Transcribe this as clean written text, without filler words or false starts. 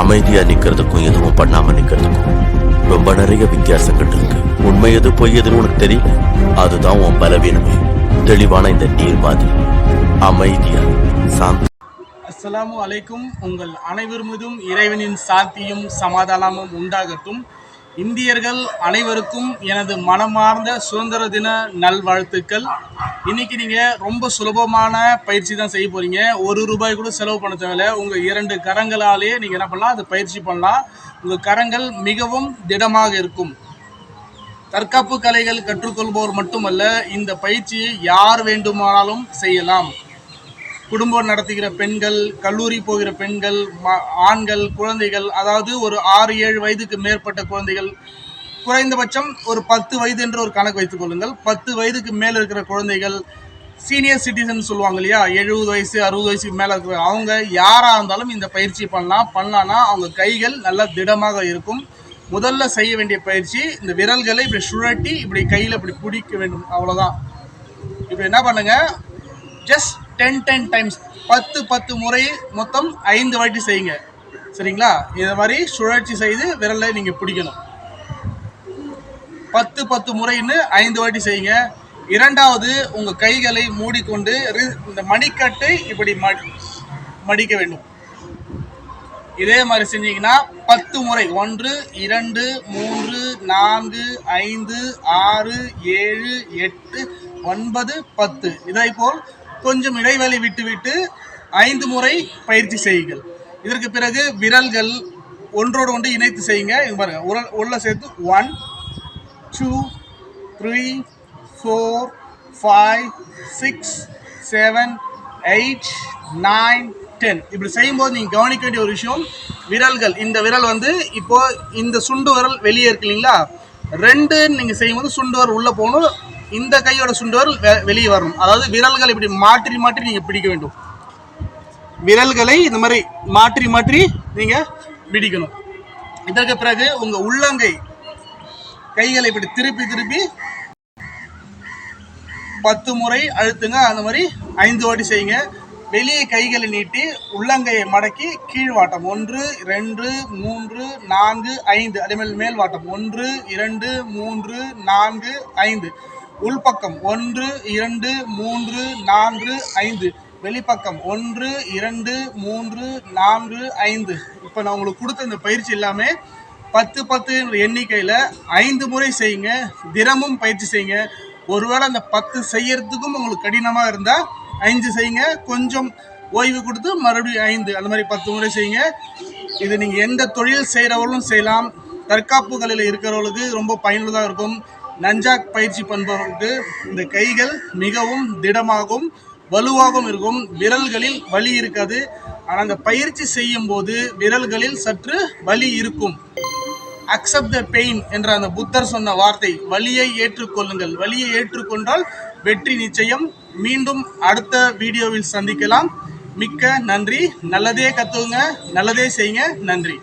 அமைதியா நிக்கிறதுக்கும் எதுவும் பண்ணாம நிக்கிறதுக்கும் ரொம்ப நிறைய வித்தியாசங்கள் இருக்கு. உண்மை எது பொய் எதுன்னு உனக்கு தெரியல, அதுதான் உன் பலவீனமே. தெளிவான இந்த நீர் மாதிரி அமைதியா சாந்தி. அஸ்ஸலாமு அலைக்கும். உங்கள் அனைவர் மீதும் இறைவனின் சாந்தியும் சமாதானமும் உண்டாகட்டும். இந்தியர்கள் அனைவருக்கும் எனது மனமார்ந்த சுதந்திர தின நல்வாழ்த்துக்கள். இன்னைக்கு நீங்கள் ரொம்ப சுலபமான பயிற்சி தான் செய்ய போகிறீங்க. ₹1 கூட செலவு பண்ண தேவையில்லை. உங்கள் 2 கரங்களாலே நீங்கள் என்ன பண்ணலாம், அது பயிற்சி பண்ணலாம். உங்கள் கரங்கள் மிகவும் திடமாக இருக்கும். தற்காப்பு கலைகள் கற்றுக்கொள்பவர் மட்டுமல்ல, இந்த பயிற்சியை யார் வேண்டுமானாலும் செய்யலாம். குடும்பம் நடத்துகிற பெண்கள், கல்லூரி போகிற பெண்கள், ஆண்கள், குழந்தைகள், அதாவது ஒரு 6-7 வயதுக்கு மேற்பட்ட குழந்தைகள், குறைந்தபட்சம் ஒரு 10 வயது என்று ஒரு கணக்கு வைத்துக் கொள்ளுங்கள். 10 வயதுக்கு மேலே இருக்கிற குழந்தைகள், சீனியர் சிட்டிசன் சொல்லுவாங்க இல்லையா, 70 வயசு 60 வயசுக்கு மேலே இருக்கிற அவங்க யாராக இருந்தாலும் இந்த பயிற்சி பண்ணலான்னா அவங்க கைகள் நல்லா திடமாக இருக்கும். முதல்ல செய்ய வேண்டிய பயிற்சி, இந்த விரல்களை இப்படி சுழட்டி இப்படி கையில் இப்படி பிடிக்க வேண்டும், அவ்வளோதான். இப்போ என்ன பண்ணுங்க, ஜஸ்ட் 10 டைம்ஸ் 10 முறை, மொத்தம் 5 வாட்டி செய்யுங்க. சரிங்களா? இதை மாதிரி சுழற்சி செய்து விரலை நீங்கள் பிடிக்கணும். 10 முறைன்னு 5 வாட்டி செய்யுங்க. இரண்டாவது, உங்கள் கைகளை மூடிக்கொண்டு இந்த மணிக்கட்டை இப்படி மடிக்க வேண்டும். இதே மாதிரி செஞ்சீங்கன்னா 10 முறை, 1 2 3 4 5 6 7 8 9 10, இதை போல் கொஞ்சம் இடைவெளி விட்டு 5 முறை பயிற்சி செய்யுங்கள். இதற்கு பிறகு விரல்கள் ஒன்றோடு ஒன்று இணைத்து செய்யுங்க. இது பாருங்க, உள்ள சேர்த்து 1 2 3 4 5 6 7 8 9 10. இப்படி செய்யும்போது நீங்கள் கவனிக்க வேண்டிய ஒரு விஷயம், விரல்கள், இந்த விரல் வந்து இப்போ இந்த சுண்டு விரல் வெளியே இருக்கு இல்லைங்களா, 2 நீங்கள் செய்யும்போது சுண்டு விரல் உள்ளே போகணும், இந்த கையோட சுண்டு விரல் வெளியே வரணும். அதாவது விரல்களை இப்படி மாற்றி நீங்கள் பிடிக்க வேண்டும். விரல்களை இந்த மாதிரி மாற்றி நீங்கள் பிடிக்கணும். இதற்கு பிறகு உங்கள் உள்ளங்கை கைகளை இப்படி திருப்பி 10 முறை அழுத்துங்க. அந்த மாதிரி 5 வாட்டி செய்யுங்க. வெளியே கைகளை நீட்டி உள்ளங்கையை மடக்கி கீழ் வாட்டம் 1 2 3 4 5, அதே மாதிரி மேல் வாட்டம் 1 2 3 4 5, உள்பக்கம் 1 2 3 4 5, வெளிப்பக்கம் 1 2 3 4 5. இப்போ நான் உங்களுக்கு கொடுத்த இந்த பயிற்சி எல்லாமே 10 எண்ணிக்கையில் 5 முறை செய்யுங்க. தினமும் பயிற்சி செய்யுங்க. ஒருவேளை அந்த 10 செய்யறதுக்கும் உங்களுக்கு கடினமாக இருந்தால் 5 செய்யுங்க. கொஞ்சம் ஓய்வு கொடுத்து மறுபடியும் 5, அந்த மாதிரி 10 முறை செய்யுங்க. இது நீங்கள் எந்த தொழில் செய்கிறவர்களும் செய்யலாம். தற்காப்பு கலையில் இருக்கிறவர்களுக்கு ரொம்ப பயனுள்ளதாக இருக்கும். நஞ்சாக் பயிற்சி பண்ணுபவர்களுக்கு இந்த கைகள் மிகவும் திடமாகவும் வலுவாகவும் இருக்கும். விரல்களில் வலி இருக்காது. ஆனால் அந்த பயிற்சி செய்யும் போது விரல்களில் சற்று வலி இருக்கும். அக்செப்ட் த பெயின் என்ற அந்த புத்தர் சொன்ன வார்த்தை, வலியை ஏற்றுக்கொள்ளுங்கள். வலியை ஏற்றுக்கொண்டால் வெற்றி நிச்சயம். மீண்டும் அடுத்த வீடியோவில் சந்திக்கலாம். மிக்க நன்றி. நல்லதே கற்றுக்குங்க, நல்லதே செய்யுங்க. நன்றி.